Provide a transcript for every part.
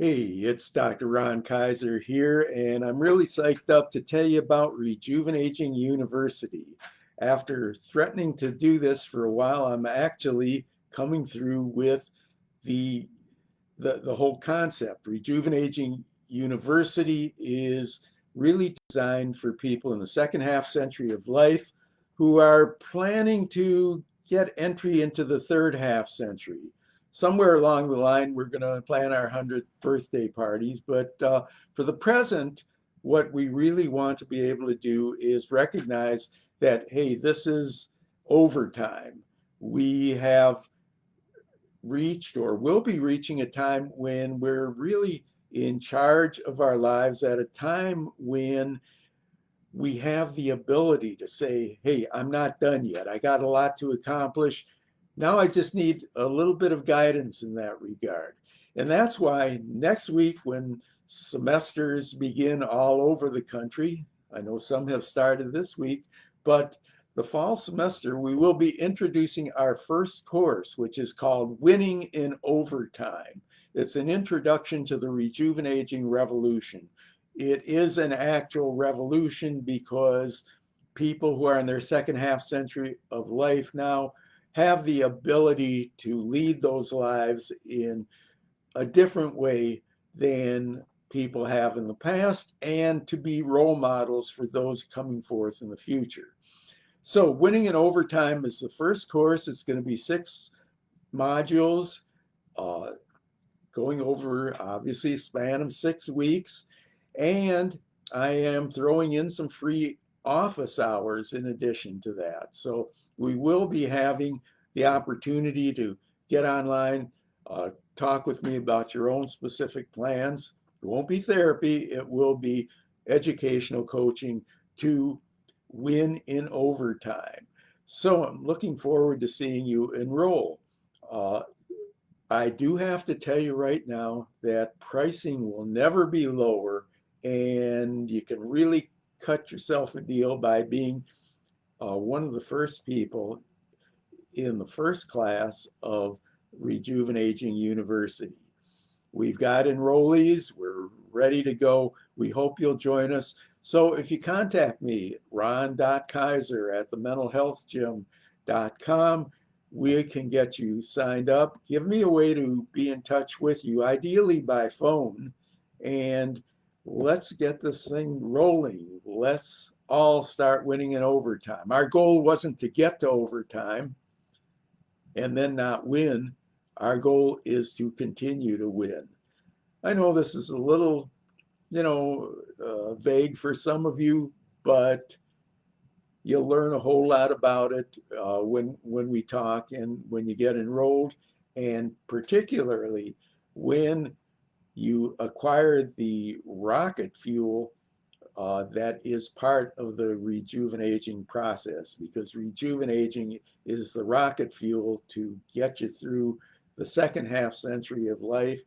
Hey, it's Dr. Ron Kaiser here, and I'm really psyched up to tell you about Rejuvenaging University. After threatening to do this for a while, I'm actually coming through with the the whole concept. Rejuvenaging University is really designed for people in the second half century of life who are planning to get entry into the third half century. Somewhere along the line, we're going to plan our 100th birthday parties, but for the present, what we really want to be able to do is recognize that, hey, this is overtime. We have reached or will be reaching a time when we're really in charge of our lives, at a time when we have the ability to say, hey, I'm not done yet. I got a lot to accomplish. Now I just need a little bit of guidance in that regard. And that's why next week, when semesters begin all over the country, I know some have started this week, but the fall semester, we will be introducing our first course, which is called Winning in Overtime. It's an introduction to the rejuvenating revolution. It is an actual revolution because people who are in their second half century of life now have the ability to lead those lives in a different way than people have in the past, and to be role models for those coming forth in the future. So Winning in Overtime is the first course. It's going to be 6 modules, uh, going over obviously a span of 6 weeks. And I am throwing in some free office hours in addition to that. So we will be having the opportunity to get online, talk with me about your own specific plans. It won't be therapy, it will be educational coaching to win in overtime. So I'm looking forward to seeing you enroll. I do have to tell you right now that pricing will never be lower, and you can really cut yourself a deal by being one of the first people in the first class of Rejuvenating University. We've got enrollees. We're ready to go. We hope you'll join us. So if you contact me, ron.kaiser at thementalhealthgym.com, we can get you signed up. Give me a way to be in touch with you, ideally by phone, and let's get this thing rolling. Let's all start winning in overtime. Our goal wasn't to get to overtime and then not win. Our goal is to continue to win. I know this is a little, vague for some of you, but you'll learn a whole lot about it when we talk and when you get enrolled, and particularly when you acquire the rocket fuel that is part of the rejuvenating process, because rejuvenating is the rocket fuel to get you through the second half century of life,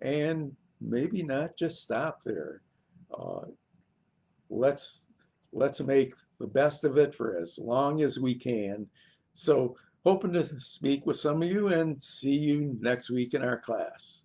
and maybe not just stop there. Uh, let's make the best of it for as long as we can. So hoping to speak with some of you and see you next week in our class.